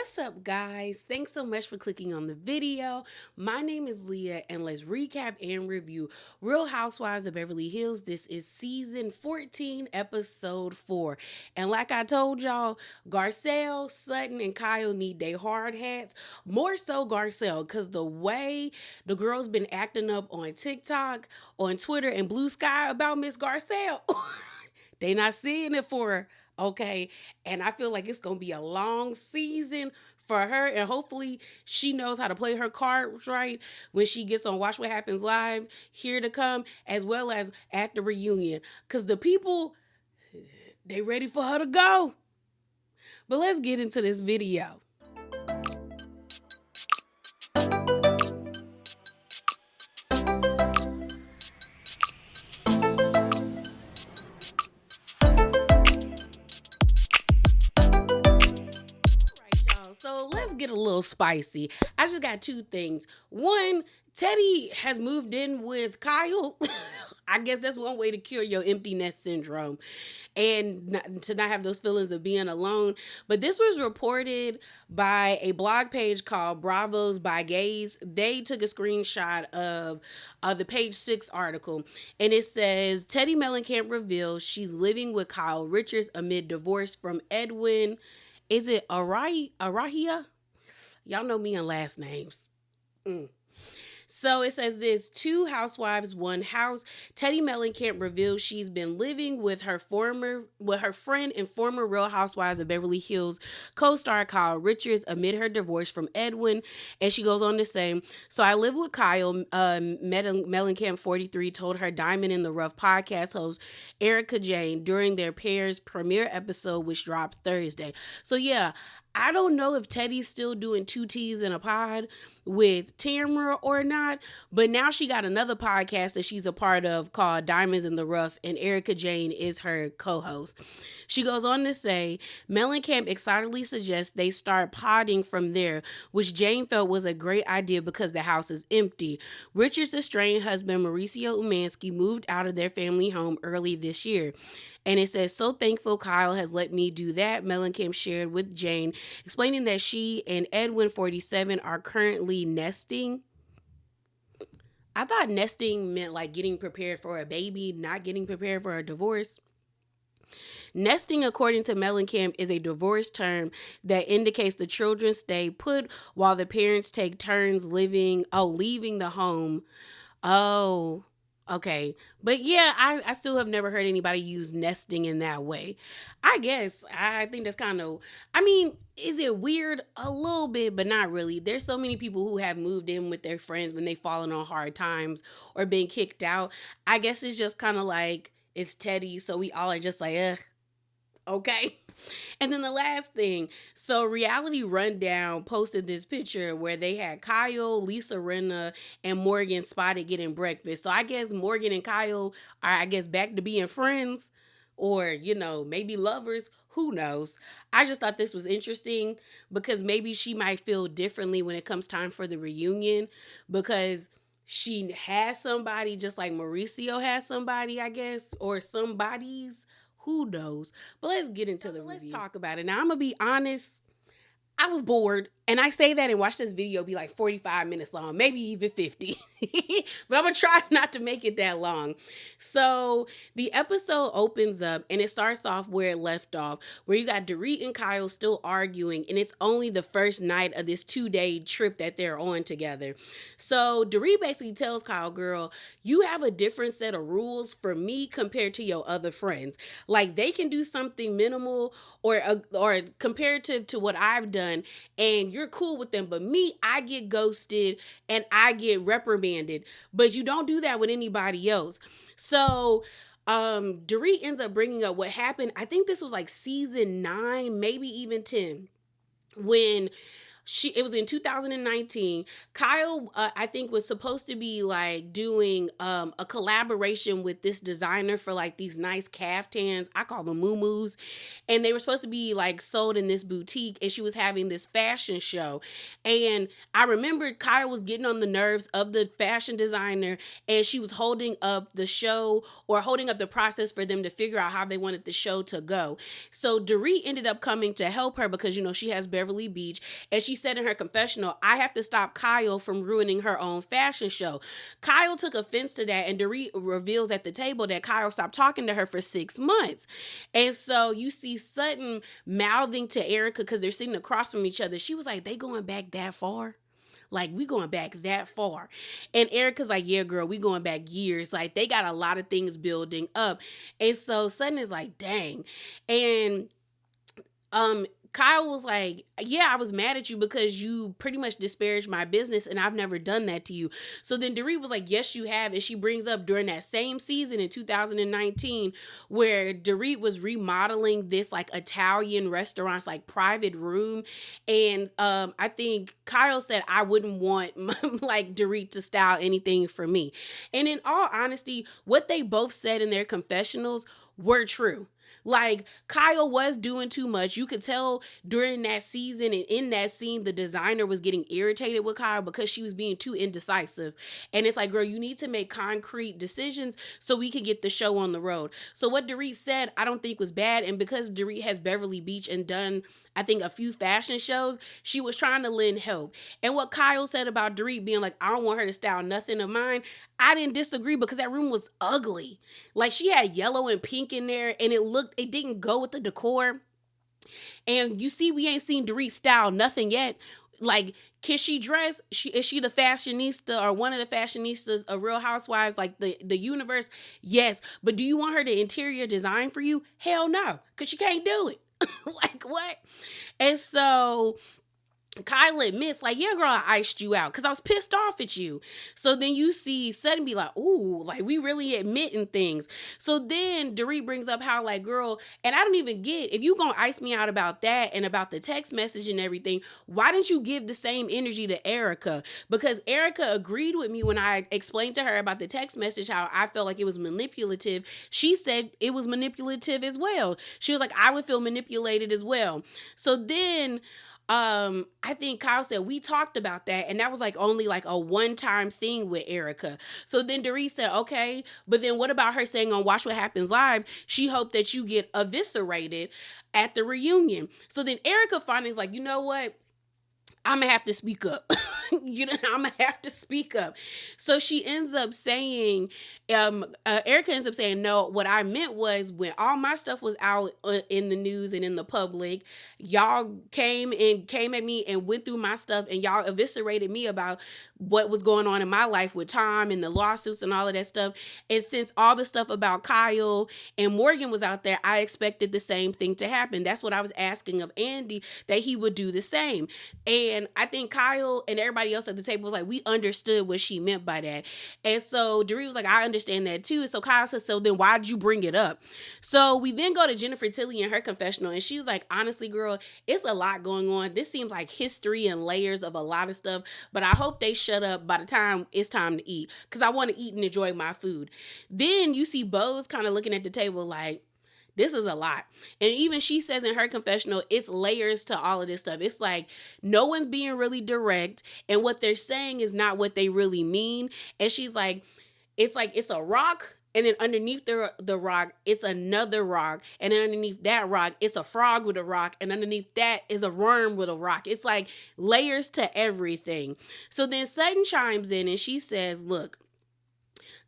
What's up, guys? Thanks so much for clicking on the video. My name is Leah, and let's recap and review Real Housewives of Beverly Hills. This is season 14, episode 4. And like I told y'all, Garcelle, Sutton, and Kyle need their hard hats. More so Garcelle, because the way the girl's been acting up on TikTok, on Twitter, and BlueSky about Miss Garcelle, they not seeing it for her. Okay. And I feel like it's going to be a long season for her. And hopefully she knows how to play her cards right when she gets on Watch What Happens Live here to come, as well as at the reunion. Because the people, they ready for her to go. But let's get into this video. So let's get a little spicy. I just got two things. One, Teddy has moved in with Kyle. I guess that's one way to cure your empty nest syndrome and to not have those feelings of being alone. But this was reported by a blog page called Bravos by Gays. They took a screenshot of the page 6 article, and it says Teddy Mellencamp reveals she's living with Kyle Richards amid divorce from Edwin. Is it Arahia? Y'all know me and last names. So it says this: 2 housewives, 1 house. Teddy Mellencamp reveals she's been living with her friend and former Real Housewives of Beverly Hills co-star Kyle Richards amid her divorce from Edwin. And she goes on to say, so I live with Kyle. Mellencamp 43 told her Diamond in the Rough podcast host Erica Jane during their pair's premiere episode, which dropped Thursday. So yeah, I don't know if Teddy's still doing 2 T's in a pod with Tamra or not, but now she got another podcast that she's a part of called Diamonds in the Rough, and Erica Jane is her co-host. She goes on to say, Mellencamp excitedly suggests they start podding from there, which Jane felt was a great idea because the house is empty. Richard's estranged husband, Mauricio Umansky, moved out of their family home early this year. And it says, so thankful Kyle has let me do that, Mellencamp shared with Jane, explaining that she and Edwin 47 are currently nesting. I thought nesting meant like getting prepared for a baby, not getting prepared for a divorce. Nesting, according to Mellencamp, is a divorce term that indicates the children stay put while the parents take turns leaving the home. Oh, okay. But yeah, I still have never heard anybody use nesting in that way. I think that's kind of, is it weird? A little bit, but not really. There's so many people who have moved in with their friends when they've fallen on hard times or been kicked out. I guess it's just kind of like, it's Teddy, so we all are just like, ugh, okay. And then the last thing, so Reality Rundown posted this picture where they had Kyle, Lisa Rinna, and Morgan spotted getting breakfast. So I guess Morgan and Kyle are, back to being friends or, maybe lovers. Who knows? I just thought this was interesting because maybe she might feel differently when it comes time for the reunion because she has somebody just like Mauricio has somebody, I guess, or somebody's. Who knows? But let's get into the review. Let's talk about it. Now, I'm going to be honest. I was bored, and I say that and watch this video be like 45 minutes long, maybe even 50. But I'm going to try not to make it that long. So the episode opens up, and it starts off where it left off, where you got Dorit and Kyle still arguing, and it's only the first night of this 2-day trip that they're on together. So Dorit basically tells Kyle, girl, you have a different set of rules for me compared to your other friends. Like, they can do something minimal or compared to what I've done, and you're cool with them, but me, I get ghosted and I get reprimanded, but you don't do that with anybody else. So Dorit ends up bringing up what happened. I think this was like season 9, maybe even 10, when it was in 2019. Kyle, I think, was supposed to be like doing a collaboration with this designer for like these nice caftans. I call them moo-moos. And they were supposed to be like sold in this boutique, and she was having this fashion show. And I remember Kyle was getting on the nerves of the fashion designer, and she was holding up the show, or holding up the process for them to figure out how they wanted the show to go. So Dorit ended up coming to help her because, you know, she has Beverly Beach, and she said in her confessional, I have to stop Kyle from ruining her own fashion show. Kyle took offense to that, and Dorit reveals at the table that Kyle stopped talking to her for 6 months. And so you see Sutton mouthing to Erica because they're sitting across from each other. She was like, they going back that far? Like, we going back that far. And Erica's like, yeah, girl, we going back years. Like, they got a lot of things building up. And so Sutton is like, dang. And Kyle was like, yeah, I was mad at you because you pretty much disparaged my business, and I've never done that to you. So then Dorit was like, yes, you have. And she brings up during that same season in 2019 where Dorit was remodeling this like Italian restaurant's like private room. And I think Kyle said, I wouldn't want like Dorit to style anything for me. And in all honesty, what they both said in their confessionals were true. Like, Kyle was doing too much. You could tell during that season and in that scene, the designer was getting irritated with Kyle because she was being too indecisive. And it's like, girl, you need to make concrete decisions so we can get the show on the road. So what Dorit said, I don't think was bad. And because Dorit has Beverly Beach and done, I think, a few fashion shows, she was trying to lend help. And what Kyle said about Dorit being like, I don't want her to style nothing of mine, I didn't disagree because that room was ugly. Like, she had yellow and pink in there, and it didn't go with the decor. And you see, we ain't seen Dorit style nothing yet. Like, can she dress? Is she the fashionista or one of the fashionistas of Real Housewives, like the universe? Yes. But do you want her to interior design for you? Hell no, because she can't do it. Like, what? And so Kyle admits, like, yeah, girl, I iced you out because I was pissed off at you. So then you see Sutton be like, ooh, like, we really admitting things. So then Dorit brings up how, like, girl, and I don't even get, if you gonna ice me out about that and about the text message and everything, why didn't you give the same energy to Erica? Because Erica agreed with me when I explained to her about the text message, how I felt like it was manipulative. She said it was manipulative as well. She was like, I would feel manipulated as well. So then I think Kyle said, we talked about that, and that was like only like a one-time thing with Erica. So then Dorit said, okay, but then what about her saying on Watch What Happens Live, she hoped that you get eviscerated at the reunion. So then Erica finally is like, you know what? I'm gonna have to speak up. I'm gonna have to speak up. So she ends up saying, Erica ends up saying, no, what I meant was when all my stuff was out in the news and in the public, y'all came at me and went through my stuff, and y'all eviscerated me about what was going on in my life with Tom and the lawsuits and all of that stuff. And since all the stuff about Kyle and Morgan was out there, I expected the same thing to happen. That's what I was asking of Andy, that he would do the same. And I think Kyle and everybody else at the table was like, we understood what she meant by that. And so Dorit was like, I understand that too. And so Kyle said, so then why did you bring it up? So we then go to Jennifer Tilly in her confessional, and she was like, honestly, girl, it's a lot going on. This seems like history and layers of a lot of stuff, but I hope they shut up by the time it's time to eat, because I want to eat and enjoy my food. Then you see Bose kind of looking at the table like, this is a lot. And even she says in her confessional, it's layers to all of this stuff. It's like no one's being really direct, and what they're saying is not what they really mean. And she's like, it's a rock, and then underneath the rock, it's another rock. And then underneath that rock, it's a frog with a rock. And underneath that is a worm with a rock. It's like layers to everything. So then Sutton chimes in and she says, look,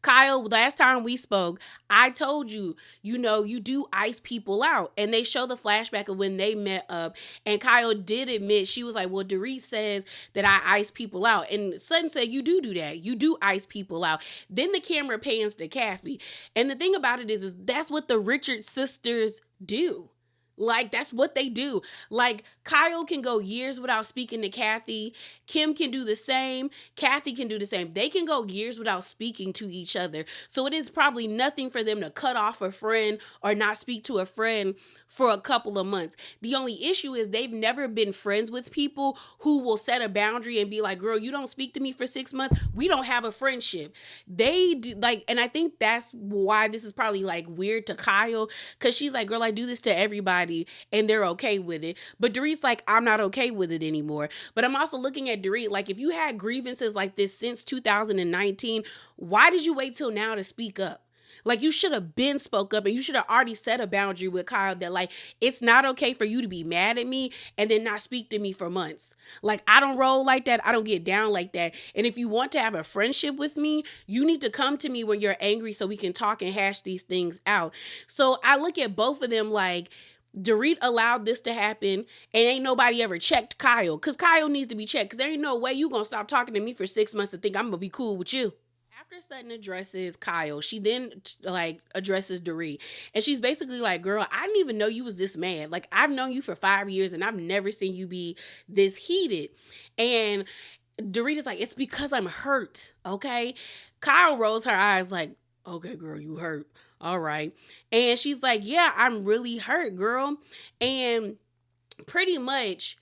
Kyle, last time we spoke, I told you, you do ice people out. And they show the flashback of when they met up. And Kyle did admit, she was like, well, Dorit says that I ice people out. And Sutton said, you do that. You do ice people out. Then the camera pans to Kathy. And the thing about it is that's what the Richards sisters do. Like, that's what they do. Like, Kyle can go years without speaking to Kathy. Kim can do the same. Kathy can do the same. They can go years without speaking to each other. So it is probably nothing for them to cut off a friend or not speak to a friend for a couple of months. The only issue is they've never been friends with people who will set a boundary and be like, girl, you don't speak to me for 6 months. We don't have a friendship. They do, like, and I think that's why this is probably like weird to Kyle, because she's like, girl, I do this to everybody and they're okay with it. But Dorit's like, I'm not okay with it anymore. But I'm also looking at Dorit, like, if you had grievances like this since 2019, why did you wait till now to speak up? Like, you should have been spoke up, and you should have already set a boundary with Kyle that, like, it's not okay for you to be mad at me and then not speak to me for months. Like, I don't roll like that. I don't get down like that. And if you want to have a friendship with me, you need to come to me when you're angry so we can talk and hash these things out. So I look at both of them like, Dorit allowed this to happen, and ain't nobody ever checked Kyle, because Kyle needs to be checked, because there ain't no way you gonna stop talking to me for 6 months and think I'm gonna be cool with you. After Sutton addresses Kyle, she then like addresses Dorit, and she's basically like, girl, I didn't even know you was this mad. Like, I've known you for 5 years and I've never seen you be this heated. And Dorit is like, it's because I'm hurt. Okay. Kyle rolls her eyes like, okay, girl, you hurt. All right. And she's like, yeah, I'm really hurt, girl. And pretty much,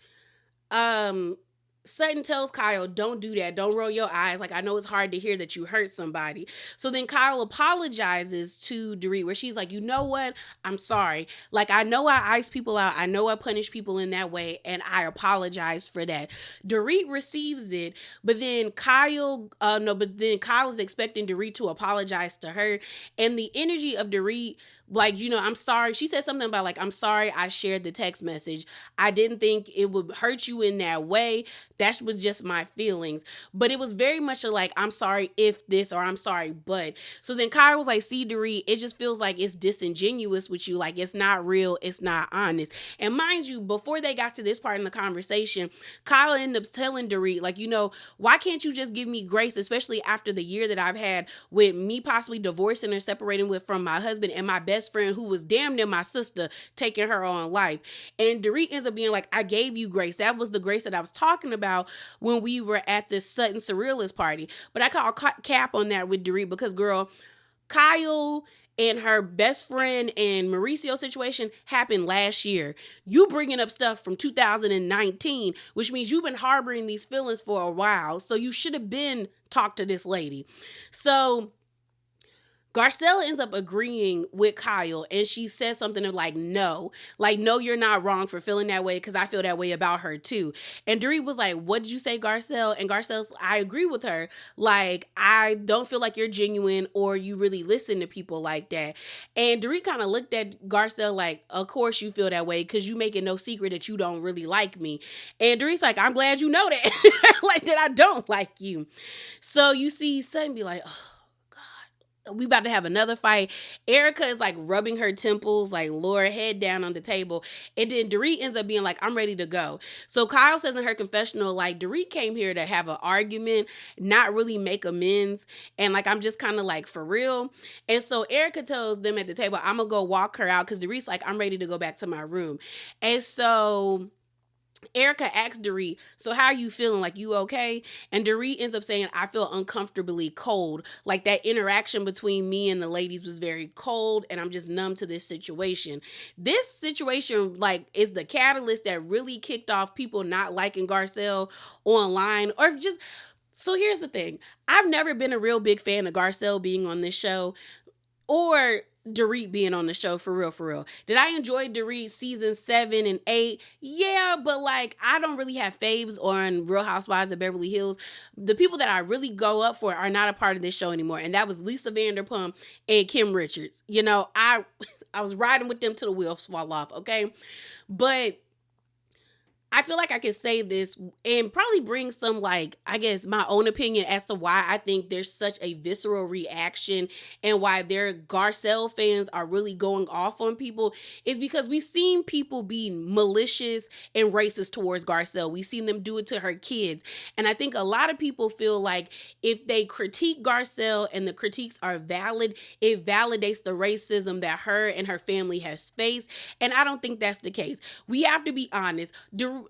Sutton tells Kyle, don't do that. Don't roll your eyes. Like, I know it's hard to hear that you hurt somebody. So then Kyle apologizes to Dorit, where she's like, you know what? I'm sorry. Like, I know I ice people out. I know I punish people in that way, and I apologize for that. Dorit receives it, but then Kyle is expecting Dorit to apologize to her. And the energy of Dorit, like, you know, I'm sorry. She said something about, like, I'm sorry I shared the text message. I didn't think it would hurt you in that way. That was just my feelings. But it was very much like, I'm sorry if this, or I'm sorry but. So then Kyle was like, see, Dorit, it just feels like it's disingenuous with you. Like, it's not real. It's not honest. And mind you, before they got to this part in the conversation, Kyle ended up telling Dorit, like, you know, why can't you just give me grace, especially after the year that I've had with me possibly divorcing or separating from my husband and my best friend, who was damn near my sister, taking her own life. And Dorit ends up being like, I gave you grace. That was the grace that I was talking about when we were at this Sutton Surrealist party. But I call cap on that with Dorit, because, girl, Kyle and her best friend and Mauricio situation happened last year. You bringing up stuff from 2019, which means you've been harboring these feelings for a while. So you should have been talked to this lady. So Garcelle ends up agreeing with Kyle, and she says something of like, no, you're not wrong for feeling that way, because I feel that way about her too. And Dorit was like, what did you say, Garcelle? And Garcelle's, I agree with her. Like, I don't feel like you're genuine or you really listen to people like that. And Dorit kind of looked at Garcelle like, of course you feel that way, because you making no secret that you don't really like me. And Dorit's like, I'm glad you know that. Like, that I don't like you. So you see Sutton be like, oh, we about to have another fight. Erica is like rubbing her temples, like lower head down on the table. And then Dorit ends up being like, I'm ready to go. So Kyle says in her confessional, like, Dorit came here to have an argument, not really make amends. And like, I'm just kind of like, for real. And so Erica tells them at the table, I'm gonna go walk her out, because Dorit's like, I'm ready to go back to my room. And so Erica asks Dorit, so how are you feeling? Like, you okay? And Dorit ends up saying, I feel uncomfortably cold. Like, that interaction between me and the ladies was very cold, and I'm just numb to this situation. This situation, like, is the catalyst that really kicked off people not liking Garcelle online, or just... So here's the thing. I've never been a real big fan of Garcelle being on this show, or Dorit being on the show, for real. Did I enjoy Dorit season 7 and 8? Yeah, but like, I don't really have faves on Real Housewives of Beverly Hills. The people that I really go up for are not a part of this show anymore, and that was Lisa Vanderpump and Kim Richards. You know, I was riding with them till the wheels fall off, okay? But I feel like I could say this and probably bring some, like, I guess, my own opinion as to why I think there's such a visceral reaction and why their Garcelle fans are really going off on people is because we've seen people be malicious and racist towards Garcelle. We've seen them do it to her kids. And I think a lot of people feel like if they critique Garcelle and the critiques are valid, it validates the racism that her and her family has faced. And I don't think that's the case. We have to be honest.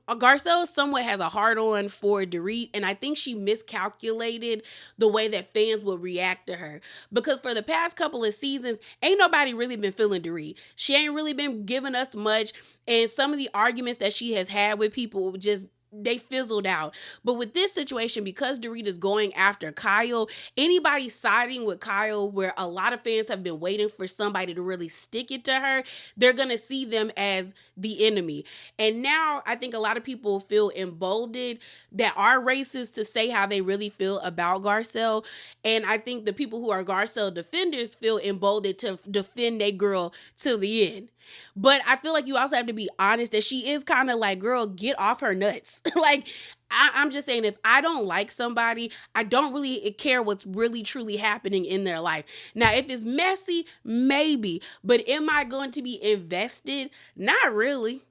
Garcelle somewhat has a hard on for Dorit, and I think she miscalculated the way that fans would react to her. Because for the past couple of seasons, ain't nobody really been feeling Dorit. She ain't really been giving us much, and some of the arguments that she has had with people just they fizzled out. But with this situation, because Dorit is going after Kyle, anybody siding with Kyle, where a lot of fans have been waiting for somebody to really stick it to her, they're going to see them as the enemy. And now I think a lot of people feel emboldened that are racist to say how they really feel about Garcelle. And I think the people who are Garcelle defenders feel emboldened to defend their girl till the end. But I feel like you also have to be honest that she is kind of like, girl, get off her nuts. Like, I'm just saying, if I don't like somebody, I don't really care what's really truly happening in their life. Now, if it's messy, maybe. But am I going to be invested? Not really.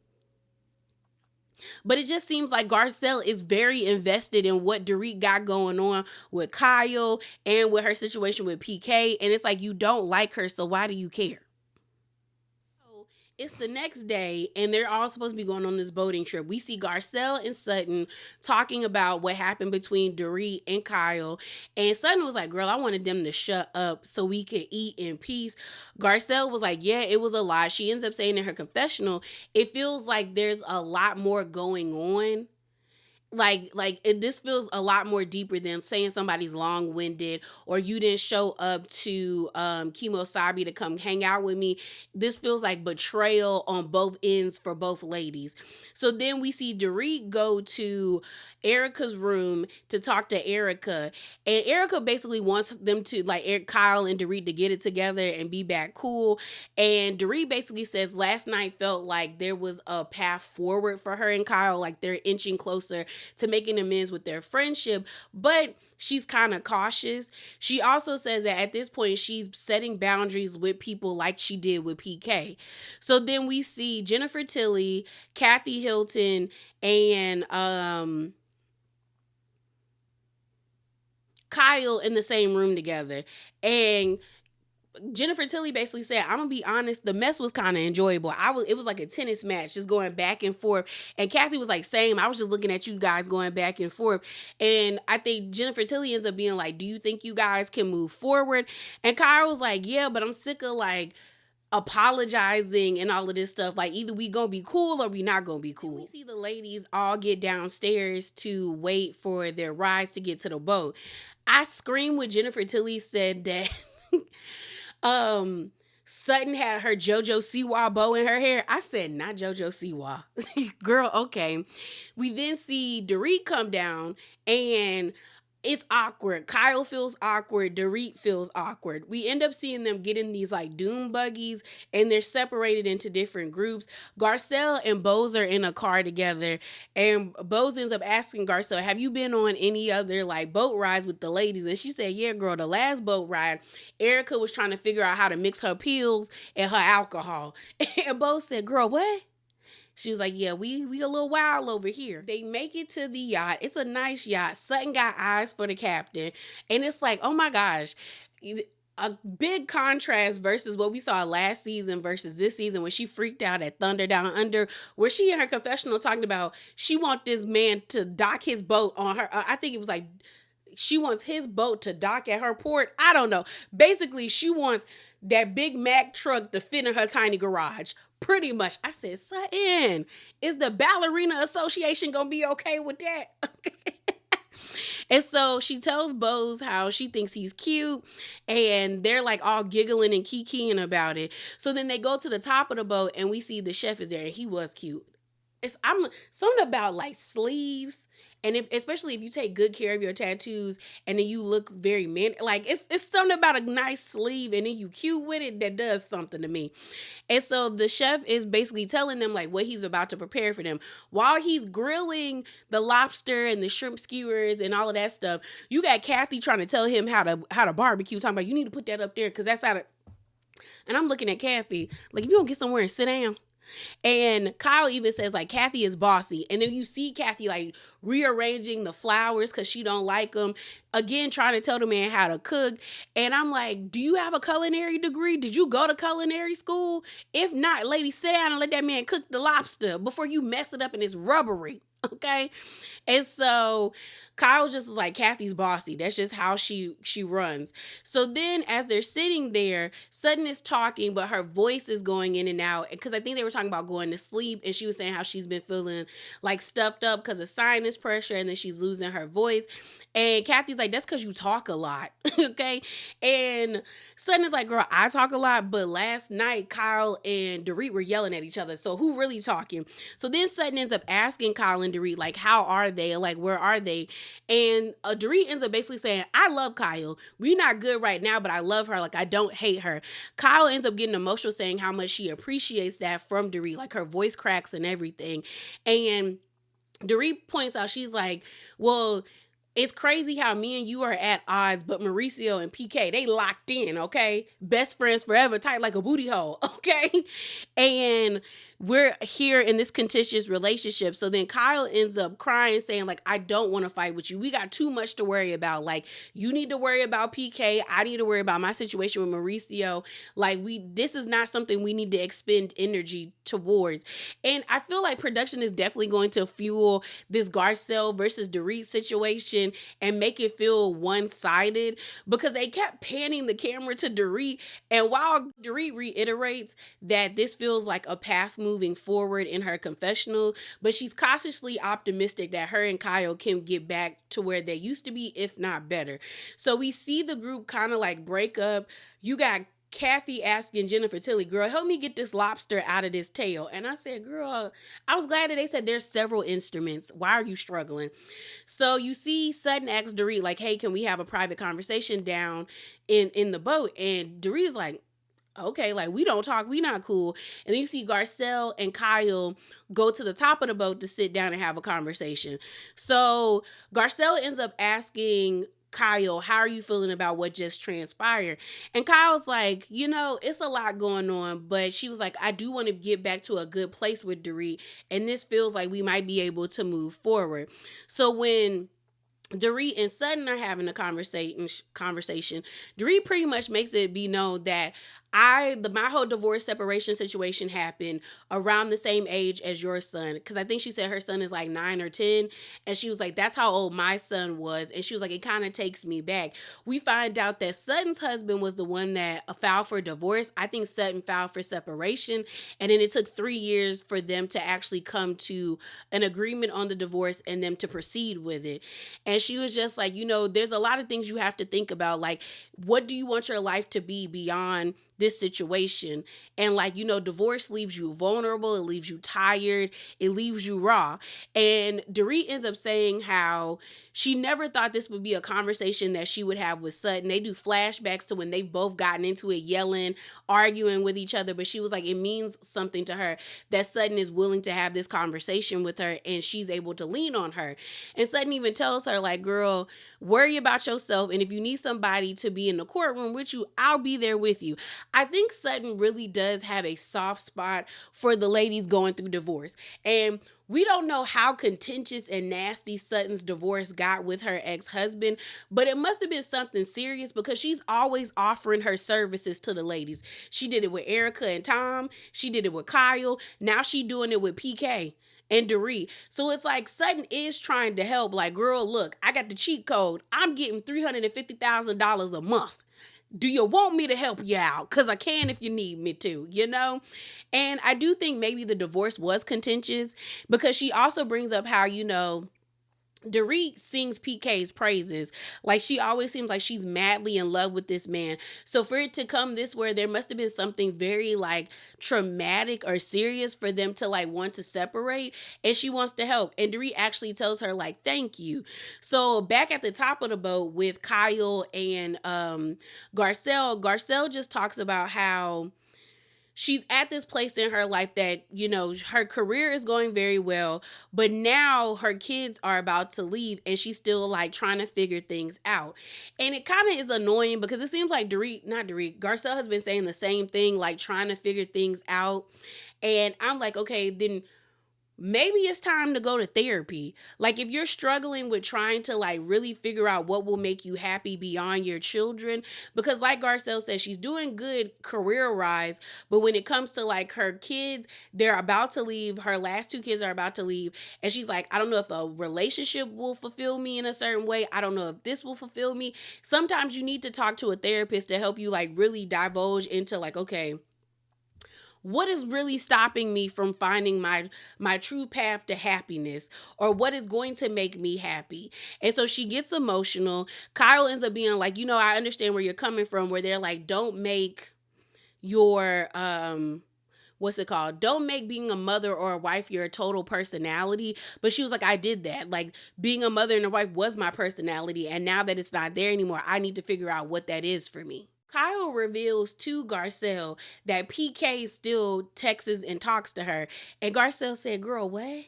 But it just seems like Garcelle is very invested in what Dorit got going on with Kyle and with her situation with PK. And it's like, you don't like her, so why do you care? It's the next day, and they're all supposed to be going on this boating trip. We see Garcelle and Sutton talking about what happened between Dorit and Kyle. And Sutton was like, girl, I wanted them to shut up so we could eat in peace. Garcelle was like, yeah, it was a lie. She ends up saying in her confessional, it feels like there's a lot more going on. This feels a lot more deeper than saying somebody's long-winded or you didn't show up to Kimo Sabi to come hang out with me. This feels like betrayal on both ends for both ladies. So then we see Dorit go to Erica's room to talk to Erica, and Erica basically wants them to, like, Kyle and Dorit to get it together and be back cool. And Dorit basically says last night felt like there was a path forward for her and Kyle, like they're inching closer to making amends with their friendship, but she's kind of cautious. She also says that at this point, she's setting boundaries with people like she did with PK. So then we see Jennifer Tilly, Kathy Hilton, and Kyle in the same room together. And Jennifer Tilly basically said, I'm gonna be honest, the mess was kind of enjoyable. It was like a tennis match, just going back and forth. And Kathy was like, same. I was just looking at you guys going back and forth. And I think Jennifer Tilly ends up being like, do you think you guys can move forward? And Kyle was like, yeah, but I'm sick of like apologizing and all of this stuff. Like, either we gonna be cool or we not gonna be cool. We see the ladies all get downstairs to wait for their rides to get to the boat. I screamed when Jennifer Tilly said that Sutton had her JoJo Siwa bow in her hair. I said, not JoJo Siwa. Girl, okay. We then see Dorit come down and it's awkward. Kyle feels awkward. Dorit feels awkward. We end up seeing them get in these like doom buggies and they're separated into different groups. Garcelle and Bose are in a car together, and Bose ends up asking Garcelle, have you been on any other like boat rides with the ladies? And she said, yeah, girl, the last boat ride, Erica was trying to figure out how to mix her pills and her alcohol. And Bose said, girl, what? She was like, yeah, we a little wild over here. They make it to the yacht. It's a nice yacht. Sutton got eyes for the captain. And it's like, oh my gosh, a big contrast versus what we saw last season versus this season when she freaked out at Thunder Down Under, where she in her confessional talking about she want this man to dock his boat on her. I think it was like she wants his boat to dock at her port. I don't know. Basically, she wants that Big Mac truck to fit in her tiny garage. Pretty much. I said, Sutton, is the Ballerina Association going to be okay with that? And so she tells Bose how she thinks he's cute, and they're like all giggling and kikiing about it. So then they go to the top of the boat and we see the chef is there, and he was cute. I'm something about like sleeves, and if especially if you take good care of your tattoos and then you look very man, like it's something about a nice sleeve and then you cute with it that does something to me. And so the chef is basically telling them like what he's about to prepare for them. While he's grilling the lobster and the shrimp skewers and all of that stuff, you got Kathy trying to tell him how to barbecue, talking about you need to put that up there because that's how to. And I'm looking at Kathy like, if you don't get somewhere and sit down. And Kyle even says like Kathy is bossy, and then you see Kathy like rearranging the flowers because she don't like them. Again, trying to tell the man how to cook. And I'm like, do you have a culinary degree? Did you go to culinary school? If not, lady, sit down and let that man cook the lobster before you mess it up and it's rubbery. Okay. And so Kyle just is like, Kathy's bossy. That's just how she runs. So then as they're sitting there, Sutton is talking, but her voice is going in and out. Because I think they were talking about going to sleep. And she was saying how she's been feeling like stuffed up because of sinus pressure. And then she's losing her voice. And Kathy's like, that's because you talk a lot. Okay. And Sutton is like, girl, I talk a lot. But last night, Kyle and Dorit were yelling at each other. So who really talking? So then Sutton ends up asking Kyle and Dorit, like, how are they? Like, where are they? And Dorit ends up basically saying, I love Kyle. We're not good right now, but I love her. Like, I don't hate her. Kyle ends up getting emotional saying how much she appreciates that from Dorit. Like, her voice cracks and everything. And Dorit points out, she's like, well, it's crazy how me and you are at odds, but Mauricio and PK, they locked in, okay? Best friends forever, tight like a booty hole, okay? And we're here in this contentious relationship. So then Kyle ends up crying, saying, like, I don't want to fight with you. We got too much to worry about. Like, you need to worry about PK. I need to worry about my situation with Mauricio. Like, this is not something we need to expend energy towards. And I feel like production is definitely going to fuel this Garcelle versus Dorit situation and make it feel one-sided because they kept panning the camera to Dorit. And while Dorit reiterates that this feels like a path moving forward in her confessional, but she's cautiously optimistic that her and Kyle can get back to where they used to be, if not better. So we see the group kind of like break up. You got Kathy asking Jennifer Tilly, girl, help me get this lobster out of this tail. And I said, girl, I was glad that they said there's several instruments. Why are you struggling? So you see Sutton asks Dorit, like, hey, can we have a private conversation down in the boat? And Dorit is like, okay, like, we don't talk, we not cool. And then you see Garcelle and Kyle go to the top of the boat to sit down and have a conversation. So Garcelle ends up asking Kyle, how are you feeling about what just transpired? And Kyle's like, it's a lot going on, but she was like, I do want to get back to a good place with Dorit, and this feels like we might be able to move forward. So when Dorit and Sutton are having a conversation, Dorit pretty much makes it be known that my whole divorce separation situation happened around the same age as your son. Because I think she said her son is like 9 or 10. And she was like, that's how old my son was. And she was like, it kind of takes me back. We find out that Sutton's husband was the one that filed for divorce. I think Sutton filed for separation. And then it took 3 years for them to actually come to an agreement on the divorce and them to proceed with it. And she was just like, there's a lot of things you have to think about. Like, what do you want your life to be beyond this situation? And like, divorce leaves you vulnerable, it leaves you tired, it leaves you raw. And Dorit ends up saying how she never thought this would be a conversation that she would have with Sutton. They do flashbacks to when they've both gotten into it, yelling, arguing with each other, but she was like, it means something to her that Sutton is willing to have this conversation with her and she's able to lean on her. And Sutton even tells her, like, girl, worry about yourself, and if you need somebody to be in the courtroom with you, I'll be there with you. I think Sutton really does have a soft spot for the ladies going through divorce. And we don't know how contentious and nasty Sutton's divorce got with her ex-husband, but it must have been something serious because she's always offering her services to the ladies. She did it with Erica and Tom. She did it with Kyle. Now she's doing it with PK and Dorit. So it's like Sutton is trying to help. Like, girl, look, I got the cheat code. I'm getting $350,000 a month. Do you want me to help you out? Because I can if you need me to, And I do think maybe the divorce was contentious because she also brings up how, Dorit sings PK's praises. Like, she always seems like she's madly in love with this man. So for it to come this way, there must have been something very like traumatic or serious for them to like want to separate. And she wants to help. And Dorit actually tells her like, thank you. So back at the top of the boat with Kyle and Garcelle, Garcelle just talks about how she's at this place in her life that, you know, her career is going very well, but now her kids are about to leave and she's still like trying to figure things out. And it kind of is annoying because it seems like Garcelle has been saying the same thing, like trying to figure things out. And I'm like, okay, then maybe it's time to go to therapy. Like, if you're struggling with trying to like really figure out what will make you happy beyond your children, because like Garcelle says, she's doing good career wise, but when it comes to like her kids, they're about to leave. Her last two kids are about to leave, and she's like, I don't know if a relationship will fulfill me in a certain way. I don't know if this will fulfill me. Sometimes you need to talk to a therapist to help you like really divulge into like, okay, what is really stopping me from finding my true path to happiness, or what is going to make me happy. And so she gets emotional. Kyle ends up being like, you know, I understand where you're coming from, where they're like, don't make your what's it called? Don't make being a mother or a wife your total personality. But she was like, I did that. Like, being a mother and a wife was my personality. And now that it's not there anymore, I need to figure out what that is for me. Kyle reveals to Garcelle that PK still texts and talks to her. And Garcelle said, girl, what?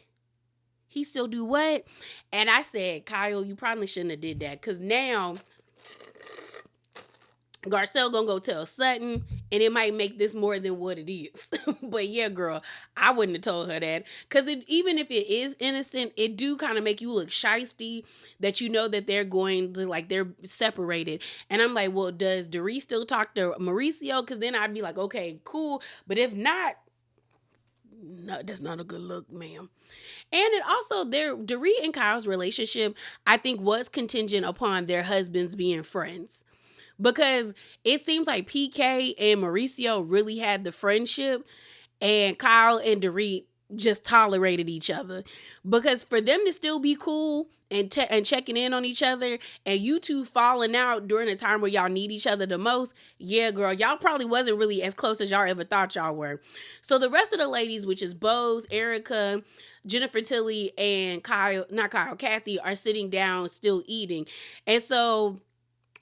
He still do what? And I said, Kyle, you probably shouldn't have did that. Because now Garcelle gonna go tell Sutton, and it might make this more than what it is. But yeah, girl, I wouldn't have told her that, because even if it is innocent, it do kind of make you look shisty that you know that they're going to like they're separated. And I'm like, well, does Dorit still talk to Mauricio? Because then I'd be like, okay, cool. But if not, no, that's not a good look, ma'am. And it also, Dorit and Kyle's relationship, I think, was contingent upon their husbands being friends. Because it seems like PK and Mauricio really had the friendship, and Kyle and Dorit just tolerated each other. Because for them to still be cool and checking in on each other, and you two falling out during a time where y'all need each other the most, yeah, girl, y'all probably wasn't really as close as y'all ever thought y'all were. So the rest of the ladies, which is Bose, Erica, Jennifer Tilly, and Kathy, are sitting down still eating. And so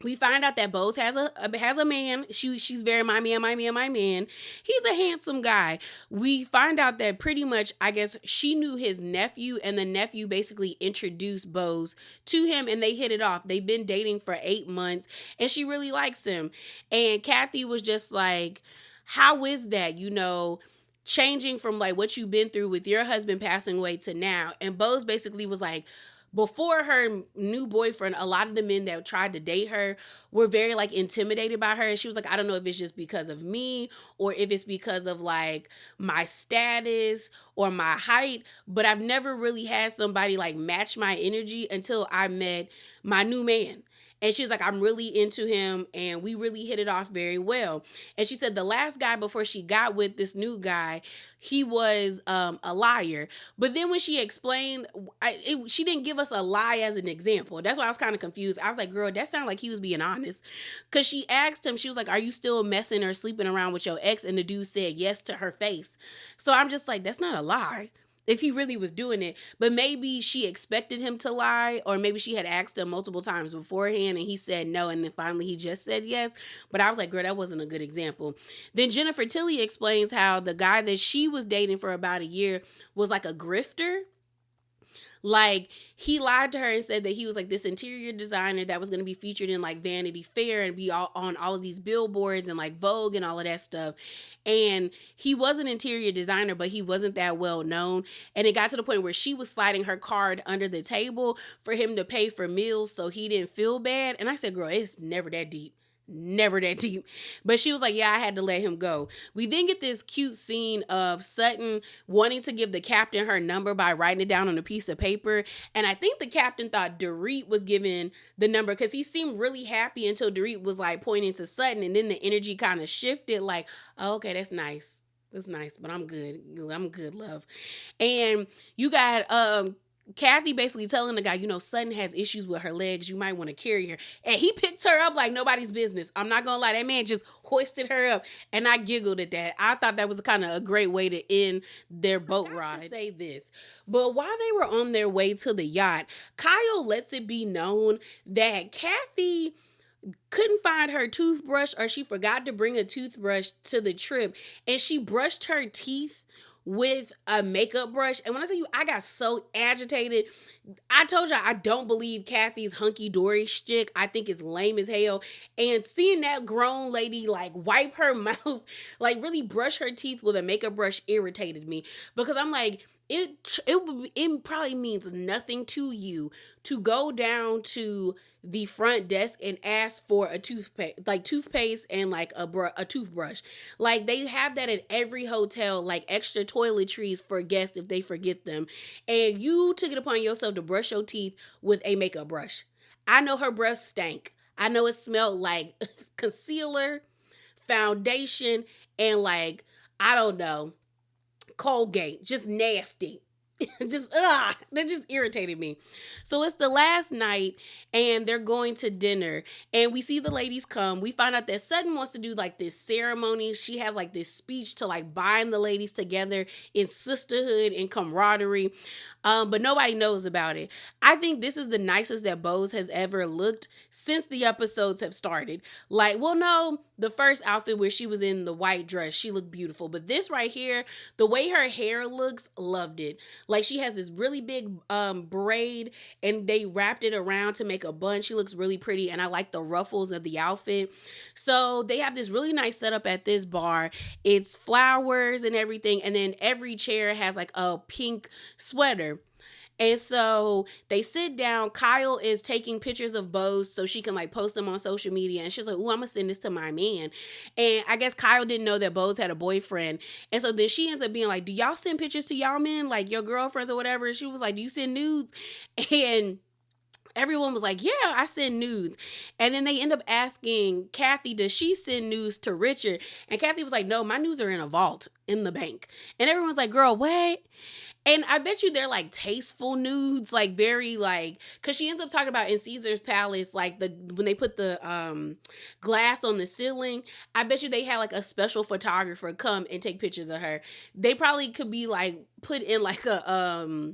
we find out that Bose has a man. She's very my man. He's a handsome guy. We find out that pretty much, I guess, she knew his nephew, and the nephew basically introduced Bose to him, and they hit it off. They've been dating for 8 months, and she really likes him. And Kathy was just like, how is that, you know, changing from like what you've been through with your husband passing away to now? And Bose basically was like, before her new boyfriend, a lot of the men that tried to date her were very like intimidated by her. And she was like, I don't know if it's just because of me, or if it's because of like my status or my height, but I've never really had somebody like match my energy until I met my new man. And she was like, I'm really into him, and we really hit it off very well. And she said the last guy before she got with this new guy, he was a liar. But then when she explained, she didn't give us a lie as an example. That's why I was kind of confused. I was like, girl, that sounded like he was being honest. Because she asked him, she was like, are you still messing or sleeping around with your ex? And the dude said yes to her face. So I'm just like, that's not a lie if he really was doing it. But maybe she expected him to lie, or maybe she had asked him multiple times beforehand and he said no, and then finally he just said yes. But I was like, girl, that wasn't a good example. Then Jennifer Tilly explains how the guy that she was dating for about a year was like a grifter. Like, he lied to her and said that he was like this interior designer that was going to be featured in like Vanity Fair and be on all of these billboards and like Vogue and all of that stuff. And he was an interior designer, but he wasn't that well known. And it got to the point where she was sliding her card under the table for him to pay for meals so he didn't feel bad. And I said, girl, it's never that deep. Never that deep. But she was like, yeah, I had to let him go. We then get this cute scene of Sutton wanting to give the captain her number by writing it down on a piece of paper. And I think the captain thought Dorit was giving the number, because he seemed really happy until Dorit was like pointing to Sutton, and then the energy kind of shifted like, oh, okay, that's nice. That's nice, but I'm good. I'm good, love. And you got Kathy basically telling the guy, Sutton has issues with her legs. You might want to carry her. And he picked her up like nobody's business. I'm not going to lie. That man just hoisted her up. And I giggled at that. I thought that was kind of a great way to end their boat ride. To say this. But while they were on their way to the yacht, Kyle lets it be known that Kathy couldn't find her toothbrush, or she forgot to bring a toothbrush to the trip, and she brushed her teeth with a makeup brush. And when I tell you, I got so agitated. I told you I don't believe Kathy's hunky-dory shtick. I think it's lame as hell. And seeing that grown lady like wipe her mouth, like really brush her teeth with a makeup brush irritated me, because I'm like, it probably means nothing to you to go down to the front desk and ask for a toothpaste and like a toothbrush. Like they have that at every hotel, like extra toiletries for guests if they forget them. And you took it upon yourself to brush your teeth with a makeup brush. I know her breath stank. I know it smelled like concealer, foundation, and like, I don't know, Colgate, just nasty. That just irritated me. So it's the last night and they're going to dinner and we see the ladies come. We find out that Sutton wants to do like this ceremony. She has like this speech to like bind the ladies together in sisterhood and camaraderie. But nobody knows about it. I think this is the nicest that Bose has ever looked since the episodes have started. Like, well, no, the first outfit where she was in the white dress, she looked beautiful. But this right here, the way her hair looks, loved it. Like she has this really big braid and they wrapped it around to make a bun. She looks really pretty and I like the ruffles of the outfit. So they have this really nice setup at this bar. It's flowers and everything. And then every chair has like a pink sweater. And so they sit down. Kyle is taking pictures of Bose so she can like post them on social media. And she's like, "Ooh, I'm gonna send this to my man." And I guess Kyle didn't know that Bose had a boyfriend. And so then she ends up being like, "Do y'all send pictures to y'all men, like your girlfriends or whatever?" And she was like, "Do you send nudes?" And everyone was like, "Yeah, I send nudes." And then they end up asking Kathy, does she send nudes to Richard? And Kathy was like, "No, my nudes are in a vault in the bank." And everyone's like, "Girl, what?" And I bet you they're like tasteful nudes, like very like, because she ends up talking about in Caesar's Palace, like when they put the glass on the ceiling, I bet you they had like a special photographer come and take pictures of her. They probably could be like put in like a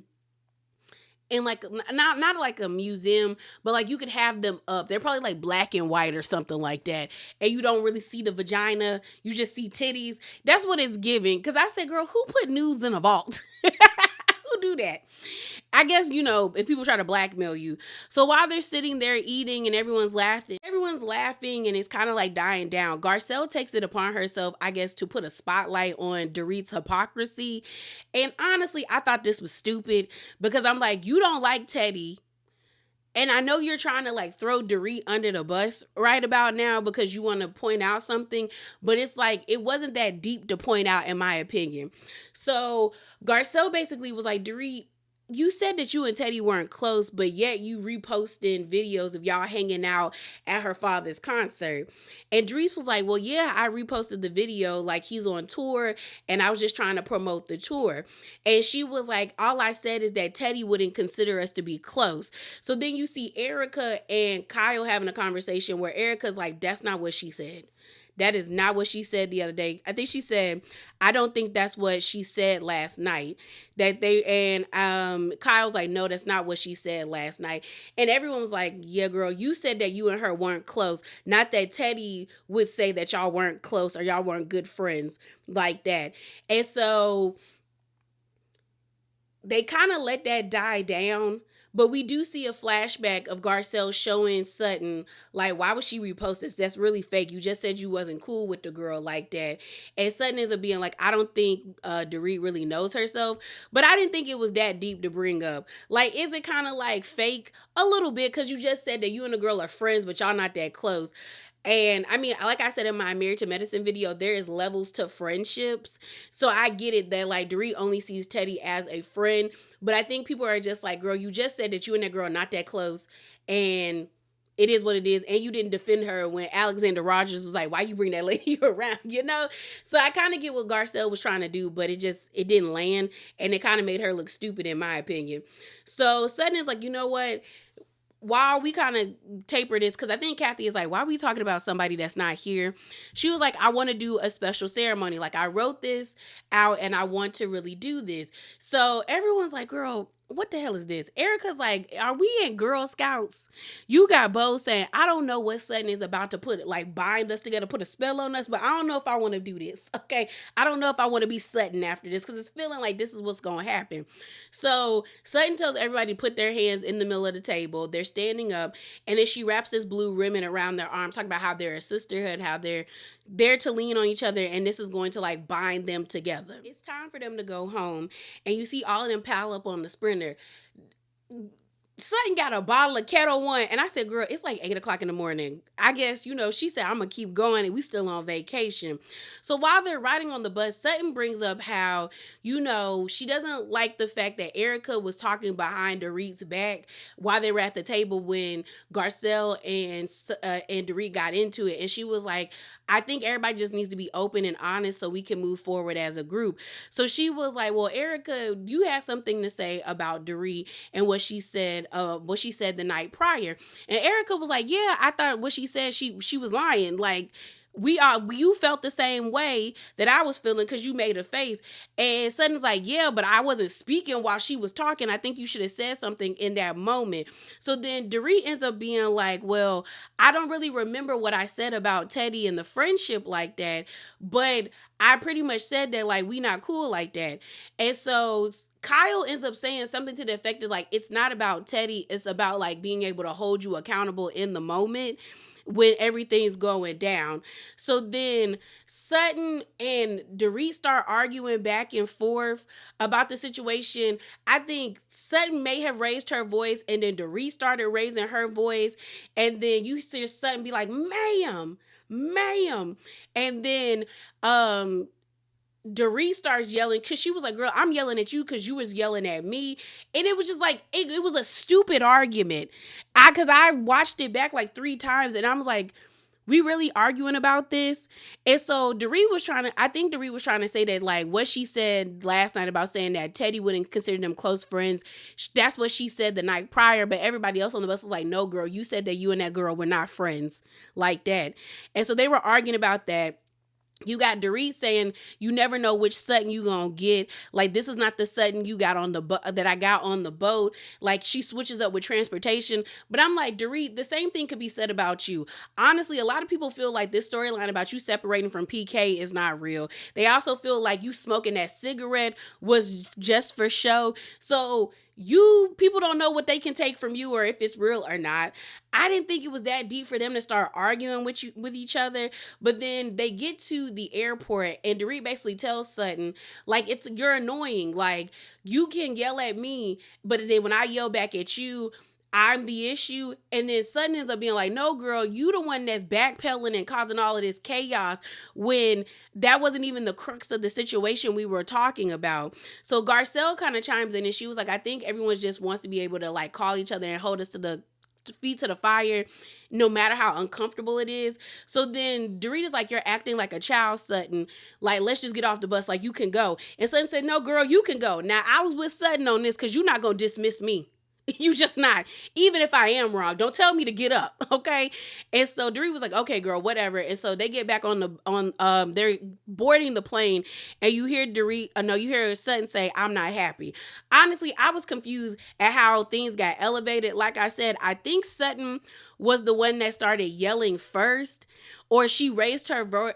in like not like a museum, but like you could have them up. They're probably like black and white or something like that, and you don't really see the vagina, you just see titties. That's what it's giving. Because I said, girl, who put nudes in a vault? Who do that? I guess, if people try to blackmail you. So while they're sitting there eating and everyone's laughing and it's kind of like dying down, Garcelle takes it upon herself, I guess, to put a spotlight on Dorit's hypocrisy. And honestly, I thought this was stupid because I'm like, you don't like Teddy. And I know you're trying to like throw Dorit under the bus right about now because you want to point out something, but it's like, it wasn't that deep to point out in my opinion. So Garcelle basically was like, Dorit, you said that you and Teddy weren't close, but yet you reposting videos of y'all hanging out at her father's concert. And Dorit was like, well, yeah, I reposted the video like he's on tour and I was just trying to promote the tour. And she was like, all I said is that Teddy wouldn't consider us to be close. So then you see Erica and Kyle having a conversation where Erica's like, that's not what she said. That is not what she said the other day. I think she said, I don't think that's what she said last night. Kyle's like, no, that's not what she said last night. And everyone was like, yeah, girl, you said that you and her weren't close. Not that Teddy would say that y'all weren't close or y'all weren't good friends like that. And so they kind of let that die down. But we do see a flashback of Garcelle showing Sutton, like, why would she repost this? That's really fake. You just said you wasn't cool with the girl like that. And Sutton ends up being like, I don't think Dorit really knows herself. But I didn't think it was that deep to bring up. Like, is it kind of like fake? A little bit, because you just said that you and the girl are friends, but y'all not that close. And I mean, like I said in my Married to Medicine video, there is levels to friendships. So I get it that like Dorit only sees Teddy as a friend. But I think people are just like, girl, you just said that you and that girl are not that close. And it is what it is, and you didn't defend her when Alexander Rogers was like, why you bring that lady around, so I kind of get what Garcelle was trying to do, but it didn't land, and it kind of made her look stupid in my opinion. So Sutton is like, you know what, while we kind of taper this, because I think Kathy is like, why are we talking about somebody that's not here? She was like, I want to do a special ceremony. Like, I wrote this out and I want to really do this. So everyone's like, girl, what the hell is this? Erica's like, are we in Girl Scouts? You got Bo saying, I don't know what Sutton is about to put, like, bind us together, put a spell on us, but I don't know if I want to do this. Okay. I don't know if I want to be Sutton after this, because it's feeling like this is what's going to happen. So Sutton tells everybody to put their hands in the middle of the table. They're standing up, and then she wraps this blue ribbon around their arm, talking about how they're a sisterhood, how they're there to lean on each other, and this is going to like bind them together. It's time for them to go home, and you see all of them pile up on the sprinter. Sutton got a bottle of Kettle One, and I said, girl, it's like 8 o'clock in the morning. I guess, she said, I'm going to keep going, and we still on vacation. So while they're riding on the bus, Sutton brings up how, she doesn't like the fact that Erica was talking behind Dorit's back while they were at the table when Garcelle and Dorit got into it. And she was like, I think everybody just needs to be open and honest so we can move forward as a group. So she was like, well, Erica, you have something to say about Dorit and what she said the night prior. And Erica was like, yeah, I thought what she said, she was lying. Like, you felt the same way that I was feeling because you made a face. And Sutton's like, yeah, but I wasn't speaking while she was talking. I think you should have said something in that moment. So then Dorit ends up being like, well, I don't really remember what I said about Teddy and the friendship like that, but I pretty much said that, like, we not cool like that. And so Kyle ends up saying something to the effect of, like, it's not about Teddy. It's about, like, being able to hold you accountable in the moment when everything's going down. So then Sutton and Dorit start arguing back and forth about the situation. I think Sutton may have raised her voice, and then Dorit started raising her voice, and then you see Sutton be like, ma'am. And then Dorit starts yelling because she was like, girl, I'm yelling at you because you was yelling at me. And it was just like, it was a stupid argument. Because I watched it back like 3 times, and I was like, we really arguing about this? And so Dorit was trying to say that, like, what she said last night about saying that Teddy wouldn't consider them close friends, that's what she said the night prior, but everybody else on the bus was like, no, girl, you said that you and that girl were not friends like that. And so they were arguing about that. You got Dorit saying, you never know which Sutton you gonna get. Like, this is not the Sutton you got on the that I got on the boat. Like, she switches up with transportation. But I'm like, Dorit, the same thing could be said about you. Honestly, a lot of people feel like this storyline about you separating from PK is not real. They also feel like you smoking that cigarette was just for show. So people don't know what they can take from you or if it's real or not. I didn't think it was that deep for them to start arguing with each other. But then they get to the airport, and Dorit basically tells Sutton, like, you're annoying. Like, you can yell at me, but then when I yell back at you, I'm the issue. And then Sutton ends up being like, no, girl, you the one that's backpedaling and causing all of this chaos when that wasn't even the crux of the situation we were talking about. So Garcelle kind of chimes in, and she was like, I think everyone just wants to be able to, like, call each other and hold us to the feet to the fire, no matter how uncomfortable it is. So then Dorit is like, you're acting like a child, Sutton. Like, let's just get off the bus. Like, you can go. And Sutton said, no, girl, you can go. Now, I was with Sutton on this because you're not going to dismiss me. You just not. Even if I am wrong, don't tell me to get up, okay? And so Dorit was like, okay, girl, whatever. And so they get back they're boarding the plane, and you hear you hear Sutton say, I'm not happy. Honestly, I was confused at how things got elevated. Like I said, I think Sutton was the one that started yelling first, or she raised her voice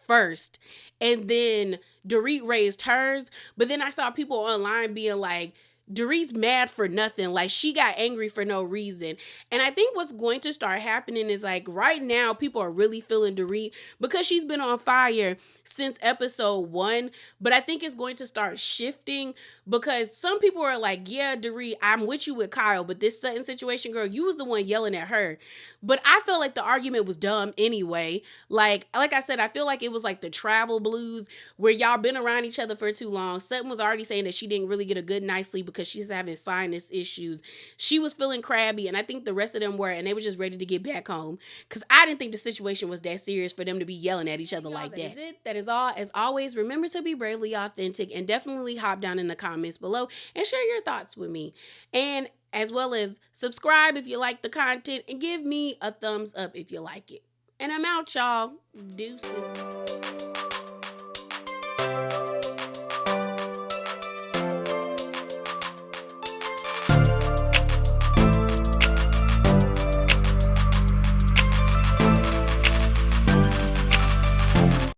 first, and then Dorit raised hers. But then I saw people online being like, Dorit's mad for nothing. Like, she got angry for no reason. And I think what's going to start happening is, like, right now people are really feeling Dorit because she's been on fire since episode 1. But I think it's going to start shifting because some people are like, yeah, Dorit, I'm with you with Kyle, but this Sutton situation, girl, you was the one yelling at her. But I felt like the argument was dumb anyway. Like I said, I feel like it was like the travel blues where y'all been around each other for too long. Sutton was already saying that she didn't really get a good night's sleep because she's having sinus issues. She was feeling crabby, and I think the rest of them were, and they were just ready to get back home because I didn't think the situation was that serious for them to be yelling at each other like that. That is it. That is all. As always, remember to be bravely authentic, and definitely hop down in the comments below and share your thoughts with me. And as well as subscribe if you like the content, and give me a thumbs up if you like it. And I'm out, y'all. Deuces.